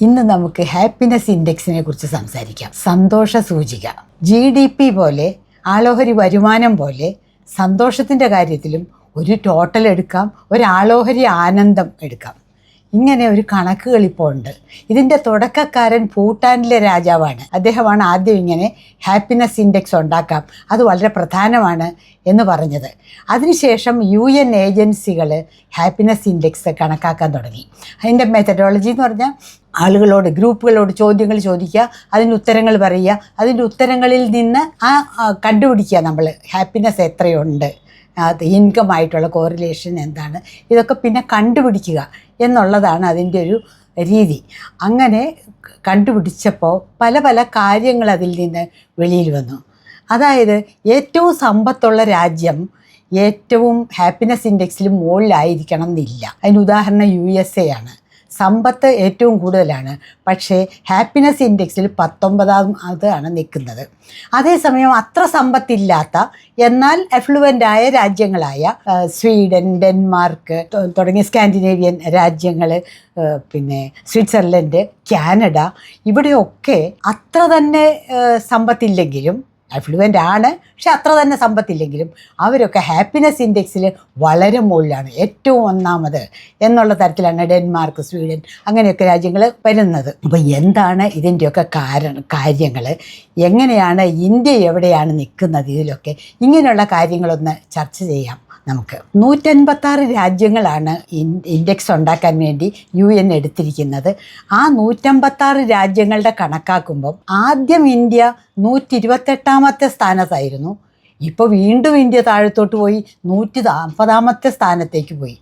ഇന്ന് നമുക്ക് ഹാപ്പിനെസ് ഇൻഡെക്സിനെ കുറിച്ച് സംസാരിക്കാം. സന്തോഷ സൂചിക GDP പോലെ, ആളോഹരി വരുമാനം പോലെ സന്തോഷത്തിൻ്റെ കാര്യത്തിലും ഒരു ടോട്ടൽ എടുക്കാം, ഒരു ആളോഹരി ആനന്ദം എടുക്കാം. ഇങ്ങനെ ഒരു കണക്കുകൾ ഇപ്പോൾ ഉണ്ട്. ഇതിൻ്റെ തുടക്കക്കാരൻ ഭൂട്ടാനിലെ രാജാവാണ്. അദ്ദേഹമാണ് ആദ്യം ഇങ്ങനെ ഹാപ്പിനെസ് ഇൻഡെക്സ് ഉണ്ടാക്കാം, അത് വളരെ പ്രധാനമാണ് എന്ന് പറഞ്ഞത്. അതിനുശേഷം UN ഏജൻസികൾ ഹാപ്പിനെസ് ഇൻഡെക്സ് കണക്കാക്കാൻ തുടങ്ങി. അതിൻ്റെ മെത്തഡോളജി എന്ന് പറഞ്ഞാൽ ആളുകളോട്, ഗ്രൂപ്പുകളോട് ചോദ്യങ്ങൾ ചോദിക്കുക, അതിൻ്റെ ഉത്തരങ്ങൾ പറയുക, അതിൻ്റെ ഉത്തരങ്ങളിൽ നിന്ന് കണ്ടുപിടിക്കുക നമ്മൾ ഹാപ്പിനെസ് എത്രയുണ്ട്, അത് ഇൻകമായിട്ടുള്ള കോറിലേഷൻ എന്താണ്, ഇതൊക്കെ പിന്നെ കണ്ടുപിടിക്കുക എന്നുള്ളതാണ് അതിൻ്റെ ഒരു രീതി. അങ്ങനെ കണ്ടുപിടിച്ചപ്പോൾ പല പല കാര്യങ്ങൾ അതിൽ നിന്ന് വെളിയിൽ വന്നു. അതായത് ഏറ്റവും സമ്പത്തുള്ള രാജ്യം ഏറ്റവും ഹാപ്പിനെസ് ഇൻഡെക്സിൽ മുകളിലായിരിക്കണം എന്നില്ല. അതിന് ഉദാഹരണം USA ആണ്. സമ്പത്ത് ഏറ്റവും കൂടുതലാണ്, പക്ഷേ ഹാപ്പിനെസ് ഇൻഡെക്സിൽ 19ാമതാണ് നിൽക്കുന്നത്. അതേസമയം അത്ര സമ്പത്തില്ലാത്ത എന്നാൽ എഫ്ലുവൻ്റായ രാജ്യങ്ങളായ സ്വീഡൻ, ഡെൻമാർക്ക് തുടങ്ങിയ സ്കാൻഡിനേവിയൻ രാജ്യങ്ങൾ, പിന്നെ സ്വിറ്റ്സർലൻഡ്, കാനഡ, ഇവിടെയൊക്കെ അത്ര തന്നെ സമ്പത്തില്ലെങ്കിലും, അഫ്ലുവൻ്റ് ആണ് പക്ഷെ അത്ര തന്നെ സമ്പത്തില്ലെങ്കിലും അവരൊക്കെ ഹാപ്പിനെസ് ഇൻഡെക്സിൽ വളരെ മുകളിലാണ്, ഏറ്റവും ഒന്നാമത് എന്നുള്ള തരത്തിലാണ് ഡെൻമാർക്ക്, സ്വീഡൻ അങ്ങനെയൊക്കെ രാജ്യങ്ങൾ വരുന്നത്. അപ്പോൾ എന്താണ് ഇതിൻ്റെയൊക്കെ കാര്യങ്ങൾ, എങ്ങനെയാണ് ഇന്ത്യ എവിടെയാണ് നിൽക്കുന്നത്, ഇതിലൊക്കെ ഇങ്ങനെയുള്ള കാര്യങ്ങളൊന്ന് ചർച്ച ചെയ്യാം നമുക്ക്. 186 രാജ്യങ്ങളാണ് ഇൻഡെക്സ് ഉണ്ടാക്കാൻ വേണ്ടി UN എടുത്തിരിക്കുന്നത്. ആ 186 രാജ്യങ്ങളുടെ കണക്കാക്കുമ്പം ആദ്യം ഇന്ത്യ 128ാമത്തെ സ്ഥാനത്തായിരുന്നു. ഇപ്പോൾ വീണ്ടും ഇന്ത്യ താഴത്തോട്ട് പോയി 140ാമത്തെ സ്ഥാനത്തേക്ക് പോയി.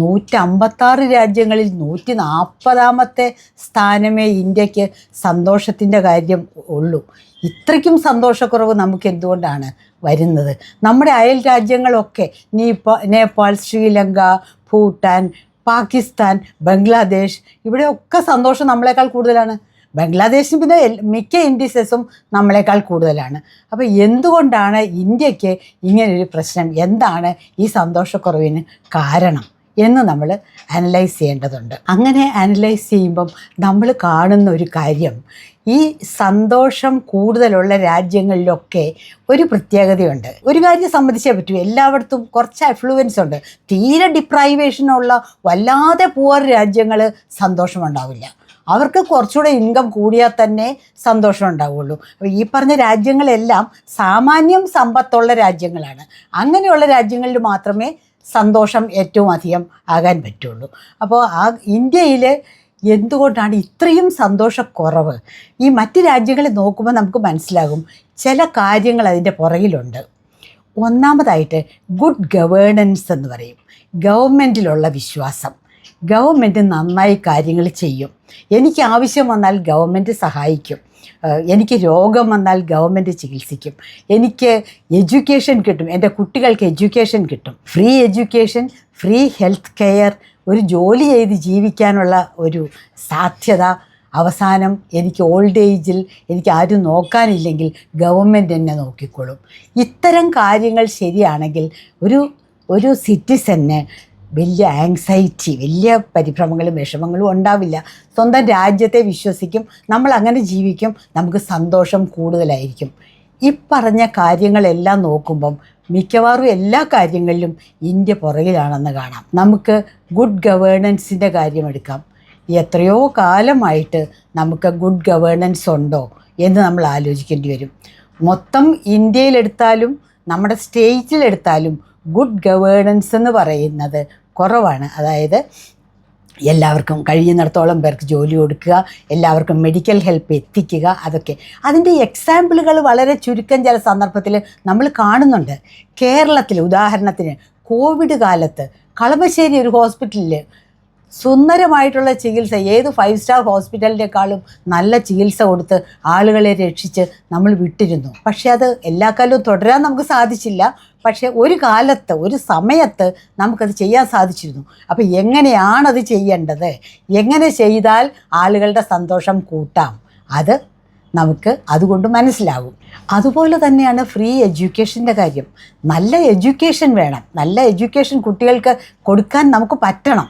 156 രാജ്യങ്ങളിൽ 140ാമത്തെ സ്ഥാനമേ ഇന്ത്യക്ക് സന്തോഷത്തിൻ്റെ കാര്യം ഉള്ളൂ. ഇത്രയ്ക്കും സന്തോഷക്കുറവ് നമുക്ക് എന്തുകൊണ്ടാണ് വരുന്നത്? നമ്മുടെ അയൽ രാജ്യങ്ങളൊക്കെ നേപ്പാൾ, ശ്രീലങ്ക, ഭൂട്ടാൻ, പാകിസ്ഥാൻ, ബംഗ്ലാദേശ്, ഇവിടെയൊക്കെ സന്തോഷം നമ്മളെക്കാൾ കൂടുതലാണ്. ബംഗ്ലാദേശിന് പിന്നെ മിക്ക ഇൻഡിസസും നമ്മളെക്കാൾ കൂടുതലാണ്. അപ്പോൾ എന്തുകൊണ്ടാണ് ഇന്ത്യക്ക് ഇങ്ങനൊരു പ്രശ്നം? എന്താണ് ഈ സന്തോഷക്കുറവിന് കാരണം എന്ന് നമ്മൾ അനലൈസ് ചെയ്യേണ്ടതുണ്ട്. അങ്ങനെ അനലൈസ് ചെയ്യുമ്പം നമ്മൾ കാണുന്ന ഒരു കാര്യം, ഈ സന്തോഷം കൂടുതലുള്ള രാജ്യങ്ങളിലൊക്കെ ഒരു പ്രത്യേകതയുണ്ട്. ഒരു കാര്യം സമ്മതിച്ചേ പറ്റൂ, എല്ലായിടത്തും കുറച്ച് അഫ്ലുവൻസ് ഉണ്ട്. തീരെ ഡിപ്രൈവേഷനുള്ള വല്ലാതെ പുവർ രാജ്യങ്ങൾ സന്തോഷമുണ്ടാവില്ല. അവർക്ക് കുറച്ചുകൂടെ ഇൻകം കൂടിയാൽ തന്നെ സന്തോഷം ഉണ്ടാവുള്ളൂ. അപ്പോൾ ഈ പറഞ്ഞ രാജ്യങ്ങളെല്ലാം സാമാന്യം സമ്പത്തുള്ള രാജ്യങ്ങളാണ്. അങ്ങനെയുള്ള രാജ്യങ്ങളിൽ മാത്രമേ സന്തോഷം ഏറ്റവും അധികം ആകാൻ പറ്റുള്ളൂ. അപ്പോൾ ഇന്ത്യയിൽ എന്തുകൊണ്ടാണ് ഇത്രയും സന്തോഷക്കുറവ്? ഈ മറ്റ് രാജ്യങ്ങളെ നോക്കുമ്പോൾ നമുക്ക് മനസ്സിലാകും ചില കാര്യങ്ങൾ അതിൻ്റെ പുറകിലുണ്ട്. ഒന്നാമതായിട്ട് ഗുഡ് ഗവേണൻസ് എന്ന് പറയും. ഗവൺമെൻറ്റിലുള്ള വിശ്വാസം. ഗവൺമെൻറ് നന്നായി കാര്യങ്ങൾ ചെയ്യും. എനിക്ക് ആവശ്യം വന്നാൽ ഗവൺമെൻറ് സഹായിക്കും. എനിക്ക് രോഗം വന്നാൽ ഗവൺമെൻറ് ചികിത്സിക്കും. എനിക്ക് എഡ്യൂക്കേഷൻ കിട്ടും, എൻ്റെ കുട്ടികൾക്ക് എഡ്യൂക്കേഷൻ കിട്ടും. Free education, free health care, ഒരു ജോലി ചെയ്ത് ജീവിക്കാനുള്ള ഒരു സാധ്യത. അവസാനം എനിക്ക് ഓൾഡ് ഏജിൽ എനിക്ക് ആരും നോക്കാനില്ലെങ്കിൽ ഗവൺമെൻറ് എന്നെ നോക്കിക്കോളും. ഇത്തരം കാര്യങ്ങൾ ശരിയാണെങ്കിൽ ഒരു സിറ്റിസന് വലിയ ആങ്സൈറ്റി, വലിയ പരിഭ്രമങ്ങളും വിഷമങ്ങളും ഉണ്ടാവില്ല. സ്വന്തം രാജ്യത്തെ വിശ്വസിക്കും, നമ്മൾ അങ്ങനെ ജീവിക്കും, നമുക്ക് സന്തോഷം കൂടുതലായിരിക്കും. ഈ പറഞ്ഞ കാര്യങ്ങളെല്ലാം നോക്കുമ്പം മിക്കവാറും എല്ലാ കാര്യങ്ങളിലും ഇന്ത്യ പുറകിലാണെന്ന് കാണാം. നമുക്ക് ഗുഡ് ഗവേണൻസിൻ്റെ കാര്യം എടുക്കാം. എത്രയോ കാലമായിട്ട് നമുക്ക് ഗുഡ് ഗവേണൻസ് ഉണ്ടോ എന്ന് നമ്മൾ ആലോചിക്കേണ്ടി വരും. മൊത്തം ഇന്ത്യയിലെടുത്താലും നമ്മുടെ സ്റ്റേറ്റിലെടുത്താലും ഗുഡ് ഗവേണൻസ് എന്ന് പറയുന്നത് കുറവാണ്. അതായത് എല്ലാവർക്കും കഴിയുന്നിടത്തോളം പേർക്ക് ജോലി കൊടുക്കുക, എല്ലാവർക്കും മെഡിക്കൽ ഹെൽപ്പ് എത്തിക്കുക, അതൊക്കെ അതിൻ്റെ എക്സാമ്പിളുകൾ വളരെ ചുരുക്കം ചില സന്ദർഭത്തിൽ നമ്മൾ കാണുന്നുണ്ട്. കേരളത്തിൽ ഉദാഹരണത്തിന് കോവിഡ് കാലത്ത് കളമശ്ശേരി ഒരു ഹോസ്പിറ്റലിൽ സുന്ദരമായിട്ടുള്ള ചികിത്സ, ഏത് 5 സ്റ്റാർ ഹോസ്പിറ്റലിനേക്കാളും നല്ല ചികിത്സ കൊടുത്ത് ആളുകളെ രക്ഷിച്ച് നമ്മൾ വിട്ടിരുന്നു. പക്ഷേ അത് എല്ലാ കാലവും തുടരാൻ നമുക്ക് സാധിച്ചില്ല. പക്ഷേ ഒരു കാലത്ത്, ഒരു സമയത്ത് നമുക്കത് ചെയ്യാൻ സാധിച്ചിരുന്നു. അപ്പോൾ എങ്ങനെയാണത് ചെയ്യേണ്ടത്, എങ്ങനെ ചെയ്താൽ ആളുകളുടെ സന്തോഷം കൂട്ടാം, അത് നമുക്ക് അതുകൊണ്ട് മനസ്സിലാകും. അതുപോലെ തന്നെയാണ് ഫ്രീ എഡ്യൂക്കേഷൻ്റെ കാര്യം. നല്ല എഡ്യൂക്കേഷൻ വേണം. നല്ല എഡ്യൂക്കേഷൻ കുട്ടികൾക്ക് കൊടുക്കാൻ നമുക്ക് പറ്റണം.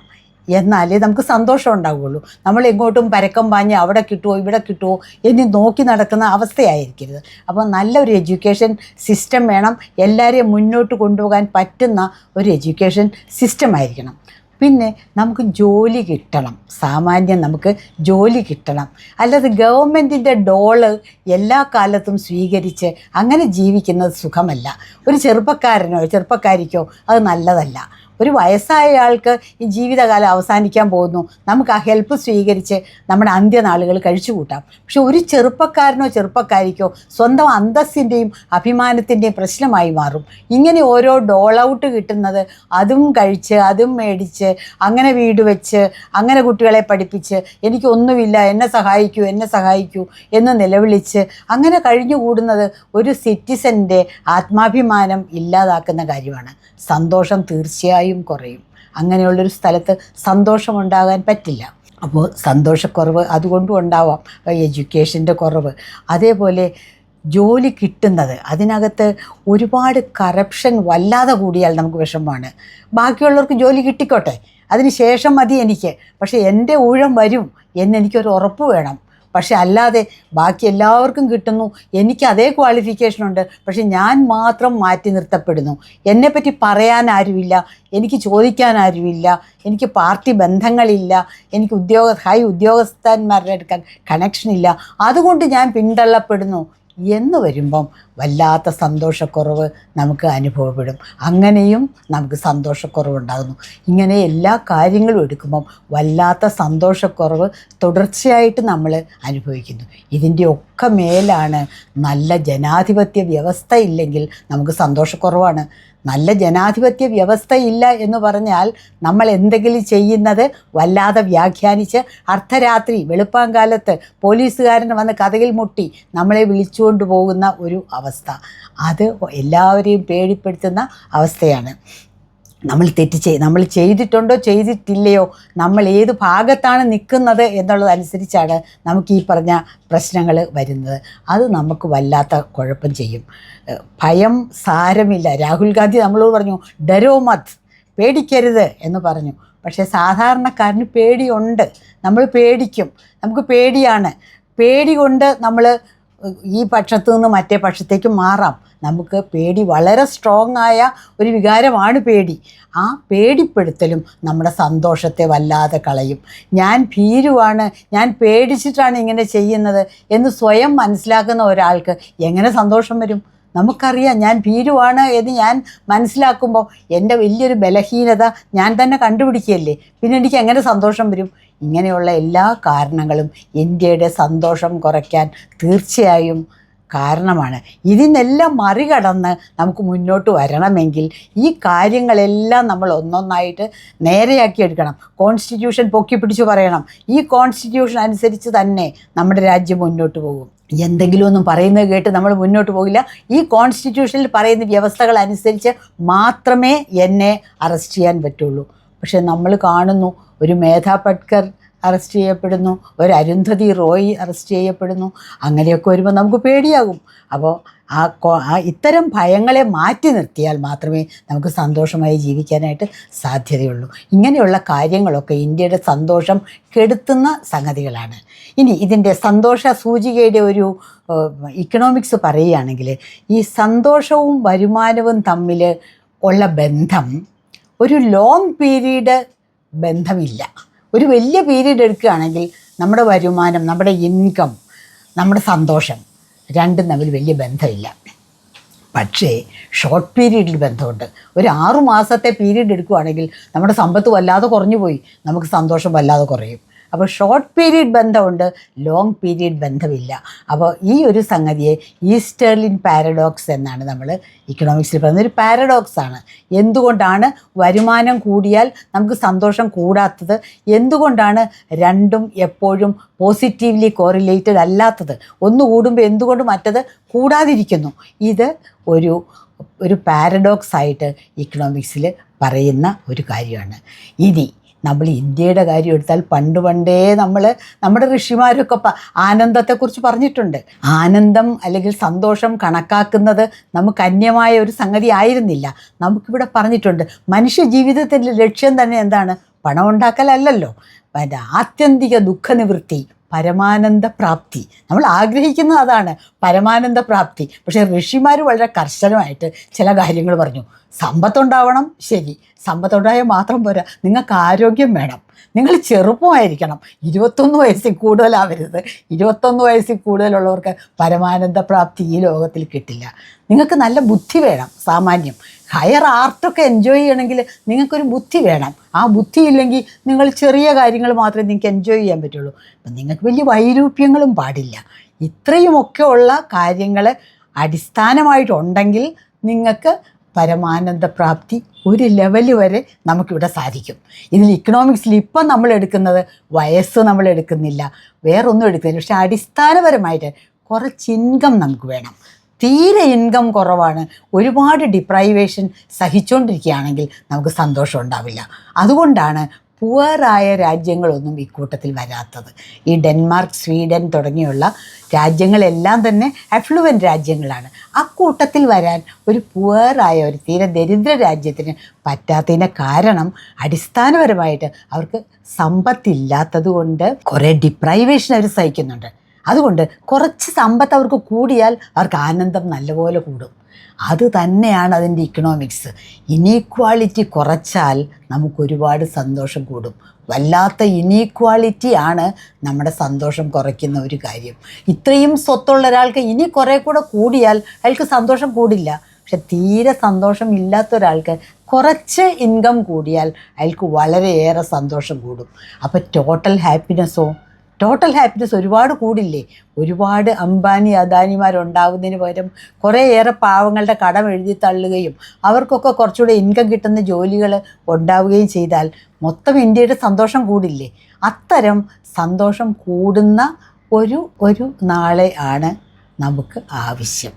എന്നാലേ നമുക്ക് സന്തോഷം ഉണ്ടാവുകയുള്ളൂ. നമ്മൾ എങ്ങോട്ടും പരക്കം പാഞ്ഞ് അവിടെ കിട്ടുമോ ഇവിടെ കിട്ടുമോ എന്ന് നോക്കി നടക്കുന്ന അവസ്ഥയായിരിക്കരുത്. അപ്പോൾ നല്ലൊരു എഡ്യൂക്കേഷൻ സിസ്റ്റം വേണം. എല്ലാവരെയും മുന്നോട്ട് കൊണ്ടുപോകാൻ പറ്റുന്ന ഒരു എഡ്യൂക്കേഷൻ സിസ്റ്റം ആയിരിക്കണം. പിന്നെ നമുക്ക് ജോലി കിട്ടണം, സാമാന്യം നമുക്ക് ജോലി കിട്ടണം. അല്ലാതെ ഗവൺമെൻറ്റിൻ്റെ ഡോള് എല്ലാ കാലത്തും സ്വീകരിച്ച് അങ്ങനെ ജീവിക്കുന്നത് സുഖമല്ല. ഒരു ചെറുപ്പക്കാരനോ ചെറുപ്പക്കാരിക്കോ അത് നല്ലതല്ല. ഒരു വയസ്സായ ആൾക്ക് ഈ ജീവിതകാലം അവസാനിക്കാൻ പോകുന്നു, നമുക്ക് ആ ഹെൽപ്പ് സ്വീകരിച്ച് നമ്മുടെ അന്ത്യനാളുകൾ കഴിച്ചു കൂട്ടാം. പക്ഷെ ഒരു ചെറുപ്പക്കാരനോ ചെറുപ്പക്കാരിക്കോ സ്വന്തം അന്തസ്സിൻ്റെയും അഭിമാനത്തിൻ്റെയും പ്രശ്നമായി മാറും. ഇങ്ങനെ ഓരോ ഡോൾ ഔട്ട് കിട്ടുന്നത് അതും കഴിച്ച് അതും മേടിച്ച് അങ്ങനെ വീട് വെച്ച് അങ്ങനെ കുട്ടികളെ പഠിപ്പിച്ച് എനിക്കൊന്നുമില്ല എന്നെ സഹായിക്കൂ എന്ന് നിലവിളിച്ച് അങ്ങനെ കഴിഞ്ഞുകൂടുന്നത് ഒരു സിറ്റിസൻ്റെ ആത്മാഭിമാനം ഇല്ലാതാക്കുന്ന കാര്യമാണ്. സന്തോഷം തീർച്ചയായും കുറയും. അങ്ങനെയുള്ളൊരു സ്ഥലത്ത് സന്തോഷമുണ്ടാകാൻ പറ്റില്ല. അപ്പോൾ സന്തോഷക്കുറവ് അതുകൊണ്ടും ഉണ്ടാവാം, എഡ്യൂക്കേഷൻ്റെ കുറവ്. അതേപോലെ ജോലി കിട്ടുന്നത് അതിനകത്ത് ഒരുപാട് കറപ്ഷൻ വല്ലാതെ കൂടിയാൽ നമുക്ക് വിഷമമാണ്. ബാക്കിയുള്ളവർക്ക് ജോലി കിട്ടിക്കോട്ടെ, അതിന് ശേഷം മതി എനിക്ക്, പക്ഷേ എൻ്റെ ഊഴം വരും എന്നെനിക്കൊരു ഉറപ്പ് വേണം. പക്ഷെ അല്ലാതെ ബാക്കി എല്ലാവർക്കും കിട്ടുന്നു, എനിക്ക് അതേ ക്വാളിഫിക്കേഷനുണ്ട്, പക്ഷെ ഞാൻ മാത്രം മാറ്റി നിർത്തപ്പെടുന്നു. എന്നെപ്പറ്റി പറയാൻ ആരുമില്ല, എനിക്ക് ചോദിക്കാൻ ആരുമില്ല, എനിക്ക് പാർട്ടി ബന്ധങ്ങളില്ല, എനിക്ക് ഹൈ ഉദ്യോഗസ്ഥന്മാരുടെ അടുക്കാൻ കണക്ഷനില്ല, അതുകൊണ്ട് ഞാൻ പിന്തള്ളപ്പെടുന്നു എന്ന് വരുമ്പം വല്ലാത്ത സന്തോഷക്കുറവ് നമുക്ക് അനുഭവപ്പെടും. അങ്ങനെയും നമുക്ക് സന്തോഷക്കുറവുണ്ടാകുന്നു. ഇങ്ങനെ എല്ലാ കാര്യങ്ങളും എടുക്കുമ്പം വല്ലാത്ത സന്തോഷക്കുറവ് തുടർച്ചയായിട്ട് നമ്മൾ അനുഭവിക്കുന്നു. ഇതിൻ്റെ ഒക്കെ മേലാണ് നല്ല ജനാധിപത്യ വ്യവസ്ഥ ഇല്ലെങ്കിൽ നമുക്ക് സന്തോഷക്കുറവാണ്. നല്ല ജനാധിപത്യ വ്യവസ്ഥയില്ല എന്ന് പറഞ്ഞാൽ നമ്മൾ എന്തെങ്കിലും ചെയ്യുന്നത് വല്ലാതെ വ്യാഖ്യാനിച്ച് അർദ്ധരാത്രി വെളുപ്പാങ്കാലത്ത് പോലീസുകാരൻ വന്ന് കതകിൽ മുട്ടി നമ്മളെ വിളിച്ചുകൊണ്ട് പോകുന്ന ഒരു അവസ്ഥ, അത് എല്ലാവരെയും പേടിപ്പെടുത്തുന്ന അവസ്ഥയാണ്. നമ്മൾ ചെയ്തിട്ടുണ്ടോ ചെയ്തിട്ടില്ലയോ, നമ്മൾ ഏത് ഭാഗത്താണ് നിൽക്കുന്നത് എന്നുള്ളതനുസരിച്ചാണ് നമുക്ക് ഈ പറഞ്ഞ പ്രശ്നങ്ങൾ വരുന്നത്. അത് നമുക്ക് വല്ലാത്ത കുഴപ്പം ചെയ്യും. ഭയം സാരമില്ല. രാഹുൽ ഗാന്ധി നമ്മളോട് പറഞ്ഞു ഡരോ മത്, പേടിക്കരുത് എന്ന് പറഞ്ഞു. പക്ഷേ സാധാരണക്കാരന് പേടിയുണ്ട്, നമ്മൾ പേടിക്കും, നമുക്ക് പേടിയാണ്. പേടി കൊണ്ട് നമ്മൾ ഈ പക്ഷത്തു നിന്ന് മറ്റേ പക്ഷത്തേക്ക് മാറാം. നമുക്ക് പേടി വളരെ സ്ട്രോങ് ആയ ഒരു വികാരമാണ് പേടി. ആ പേടിപ്പെടുത്തലും നമ്മുടെ സന്തോഷത്തെ വല്ലാതെ കളയും. ഞാൻ ഭീരുവാണ്, ഞാൻ പേടിച്ചിട്ടാണ് ഇങ്ങനെ ചെയ്യുന്നത് എന്ന് സ്വയം മനസ്സിലാക്കുന്ന ഒരാൾക്ക് എങ്ങനെ സന്തോഷം വരും? നമുക്കറിയാം ഞാൻ ഭീരുവാണ് എന്ന് ഞാൻ മനസ്സിലാക്കുമ്പോൾ എൻ്റെ വലിയൊരു ബലഹീനത ഞാൻ തന്നെ കണ്ടുപിടിക്കുകയല്ലേ, പിന്നെ എനിക്ക് എങ്ങനെ സന്തോഷം വരും? ഇങ്ങനെയുള്ള എല്ലാ കാരണങ്ങളും ഇന്ത്യയുടെ സന്തോഷം കുറയ്ക്കാൻ തീർച്ചയായും കാരണമാണ്. ഇതിനെല്ലാം മറികടന്ന് നമുക്ക് മുന്നോട്ട് വരണമെങ്കിൽ ഈ കാര്യങ്ങളെല്ലാം നമ്മൾ ഒന്നൊന്നായിട്ട് നേരെയാക്കി എടുക്കണം. കോൺസ്റ്റിറ്റ്യൂഷൻ പൊക്കിപ്പിടിച്ച് പറയണം, ഈ കോൺസ്റ്റിറ്റ്യൂഷൻ അനുസരിച്ച് തന്നെ നമ്മുടെ രാജ്യം മുന്നോട്ട് പോകും. എന്തെങ്കിലും ഒന്നും പറയുന്നത് കേട്ട് നമ്മൾ മുന്നോട്ട് പോകില്ല. ഈ കോൺസ്റ്റിറ്റ്യൂഷനിൽ പറയുന്ന വ്യവസ്ഥകൾ അനുസരിച്ച് മാത്രമേ എന്നെ അറസ്റ്റ് ചെയ്യാൻ പറ്റുള്ളൂ. പക്ഷേ നമ്മൾ കാണുന്നു, ഒരു മേധാ പട്കർ അറസ്റ്റ് ചെയ്യപ്പെടുന്നു, ഒരു അരുന്ധതി റോയ് അറസ്റ്റ് ചെയ്യപ്പെടുന്നു. അങ്ങനെയൊക്കെ വരുമ്പോൾ നമുക്ക് പേടിയാകും. അപ്പോൾ ഇത്തരം ഭയങ്ങളെ മാറ്റി നിർത്തിയാൽ മാത്രമേ നമുക്ക് സന്തോഷമായി ജീവിക്കാനായിട്ട് സാധ്യതയുള്ളൂ. ഇങ്ങനെയുള്ള കാര്യങ്ങളൊക്കെ ഇന്ത്യയുടെ സന്തോഷം കെടുത്തുന്ന സംഗതികളാണ്. ഇനി ഇതിൻ്റെ സന്തോഷ സൂചികയുടെ ഒരു ഇക്കണോമിക്സ് പറയുകയാണെങ്കിൽ, ഈ സന്തോഷവും വരുമാനവും തമ്മിൽ ഉള്ള ബന്ധം ഒരു ലോങ് പീരീഡ് ബന്ധമില്ല. ഒരു വലിയ പീരീഡ് എടുക്കുകയാണെങ്കിൽ നമ്മുടെ വരുമാനം, നമ്മുടെ ഇൻകം, നമ്മുടെ സന്തോഷം രണ്ടും തമ്മിൽ വലിയ ബന്ധമില്ല. പക്ഷേ ഷോർട്ട് പീരീഡിൽ ബന്ധമുണ്ട്. ഒരു 6 മാസത്തെ പീരീഡ് എടുക്കുകയാണെങ്കിൽ നമ്മുടെ സമ്പത്ത് വല്ലാതെ കുറഞ്ഞു പോയി, നമുക്ക് സന്തോഷം വല്ലാതെ കുറയും. അപ്പോൾ ഷോർട്ട് പീരീഡ് ബന്ധമുണ്ട്, ലോങ് പീരീഡ് ബന്ധമില്ല. അപ്പോൾ ഈ ഒരു സംഗതിയെ ഈസ്റ്റർലിൻ പാരഡോക്സ് എന്നാണ് നമ്മൾ ഇക്കണോമിക്സിൽ പറയുന്നത്. ഒരു പാരഡോക്സാണ്. എന്തുകൊണ്ടാണ് വരുമാനം കൂടിയാൽ നമുക്ക് സന്തോഷം കൂടാത്തത്? എന്തുകൊണ്ടാണ് രണ്ടും എപ്പോഴും പോസിറ്റീവ്ലി കോറിലേറ്റഡ് അല്ലാത്തത്? ഒന്ന് കൂടുമ്പോൾ എന്തുകൊണ്ട് മറ്റത് കൂടാതിരിക്കുന്നു? ഇത് ഒരു പാരഡോക്സ് ആയിട്ട് ഇക്കണോമിക്സിൽ പറയുന്ന ഒരു കാര്യമാണ്. ഇനി നമ്മൾ ഇന്ത്യയുടെ കാര്യം എടുത്താൽ പണ്ടേ നമ്മുടെ ഋഷിമാരൊക്കെ ആനന്ദത്തെക്കുറിച്ച് പറഞ്ഞിട്ടുണ്ട്. ആനന്ദം അല്ലെങ്കിൽ സന്തോഷം കണക്കാക്കുന്നത് നമുക്ക് അന്യമായ ഒരു സംഗതി ആയിരുന്നില്ല. നമുക്കിവിടെ പറഞ്ഞിട്ടുണ്ട് മനുഷ്യ ജീവിതത്തിൻ്റെ ലക്ഷ്യം തന്നെ എന്താണ്? പണം ഉണ്ടാക്കലല്ലല്ലോ. അതിൻ്റെ ആത്യന്തിക ദുഃഖനിവൃത്തി, പരമാനന്ദ പ്രാപ്തി. നമ്മൾ ആഗ്രഹിക്കുന്നത് അതാണ്, പരമാനന്ദ പ്രാപ്തി. പക്ഷേ ഋഷിമാർ വളരെ കർശനമായിട്ട് ചില കാര്യങ്ങൾ പറഞ്ഞു. സമ്പത്തുണ്ടാവണം, ശരി, സമ്പത്തുണ്ടായാൽ മാത്രം പോരാ, നിങ്ങൾക്ക് ആരോഗ്യം വേണം, നിങ്ങൾ ചെറുപ്പമായിരിക്കണം, 21 വയസ്സിൽ കൂടുതലാവരുത്. 21 വയസ്സിൽ കൂടുതലുള്ളവർക്ക് പരമാനന്ദ പ്രാപ്തി ഈ ലോകത്തിൽ കിട്ടില്ല. നിങ്ങൾക്ക് നല്ല ബുദ്ധി വേണം, സാമാന്യം ഹയർ ആർട്ടൊക്കെ എൻജോയ് ചെയ്യണമെങ്കിൽ നിങ്ങൾക്കൊരു ബുദ്ധി വേണം. ആ ബുദ്ധി ഇല്ലെങ്കിൽ നിങ്ങൾ ചെറിയ കാര്യങ്ങൾ മാത്രമേ നിങ്ങൾക്ക് എൻജോയ് ചെയ്യാൻ പറ്റുള്ളൂ. അപ്പം നിങ്ങൾക്ക് വലിയ വൈരൂപ്യങ്ങളും പാടില്ല. ഇത്രയുമൊക്കെ ഉള്ള കാര്യങ്ങൾ അടിസ്ഥാനമായിട്ടുണ്ടെങ്കിൽ നിങ്ങൾക്ക് പരമാനന്ദ പ്രാപ്തി ഒരു ലെവൽ വരെ നമുക്കിവിടെ സാധിക്കും. ഇതിൽ ഇക്കണോമിക്സിൽ ഇപ്പം നമ്മൾ എടുക്കുന്നത് വയസ്സ് നമ്മൾ എടുക്കുന്നില്ല, വേറൊന്നും എടുക്കുന്നില്ല. പക്ഷേ അടിസ്ഥാനപരമായിട്ട് കുറച്ച് ഇൻകം നമുക്ക് വേണം. തീരെ ഇൻകം കുറവാണ്, ഒരുപാട് ഡിപ്രൈവേഷൻ സഹിച്ചുകൊണ്ടിരിക്കുകയാണെങ്കിൽ നമുക്ക് സന്തോഷം ഉണ്ടാവില്ല. അതുകൊണ്ടാണ് പുവറായ രാജ്യങ്ങളൊന്നും ഇക്കൂട്ടത്തിൽ വരാത്തത്. ഈ ഡെൻമാർക്ക്, സ്വീഡൻ തുടങ്ങിയുള്ള രാജ്യങ്ങളെല്ലാം തന്നെ അഫ്ലുവൻ്റ് രാജ്യങ്ങളാണ്. അക്കൂട്ടത്തിൽ വരാൻ ഒരു പുവറായ, ഒരു തീരെ ദരിദ്ര രാജ്യത്തിന് പറ്റാത്തതിൻ്റെ കാരണം അടിസ്ഥാനപരമായിട്ട് അവർക്ക് സമ്പത്തില്ലാത്തത് കൊണ്ട് കുറേ ഡിപ്രൈവേഷൻ അവർ സഹിക്കുന്നുണ്ട്. അതുകൊണ്ട് കുറച്ച് സമ്പത്ത് അവർക്ക് കൂടിയാൽ അവർക്ക് ആനന്ദം നല്ലപോലെ കൂടും. അത് തന്നെയാണ് അതിൻ്റെ ഇക്കണോമിക്സ്. ഇനീക്വാളിറ്റി കുറച്ചാൽ നമുക്കൊരുപാട് സന്തോഷം കൂടും. വല്ലാത്ത ഇനീക്വാളിറ്റിയാണ് നമ്മുടെ സന്തോഷം കുറയ്ക്കുന്ന ഒരു കാര്യം. ഇത്രയും സ്വത്തുള്ള ഒരാൾക്ക് ഇനി കുറേ കൂടെ കൂടിയാൽ അയാൾക്ക് സന്തോഷം കൂടില്ല. പക്ഷെ തീരെ സന്തോഷം ഇല്ലാത്ത ഒരാൾക്ക് കുറച്ച് ഇൻകം കൂടിയാൽ അയാൾക്ക് വളരെയേറെ സന്തോഷം കൂടും. അപ്പോൾ ടോട്ടൽ ഹാപ്പിനെസ് ഒരുപാട് കൂടില്ലേ? ഒരുപാട് അംബാനി അദാനിമാരുണ്ടാവുന്നതിന് പകരം കുറേയേറെ പാവങ്ങളുടെ കടം എഴുതി തള്ളുകയും അവർക്കൊക്കെ കുറച്ചുകൂടെ ഇൻകം കിട്ടുന്ന ജോലികൾ ഉണ്ടാവുകയും ചെയ്താൽ മൊത്തം ഇന്ത്യയുടെ സന്തോഷം കൂടില്ലേ? അത്തരം സന്തോഷം കൂടുന്ന ഒരു നാളെ ആണ് നമുക്ക് ആവശ്യം.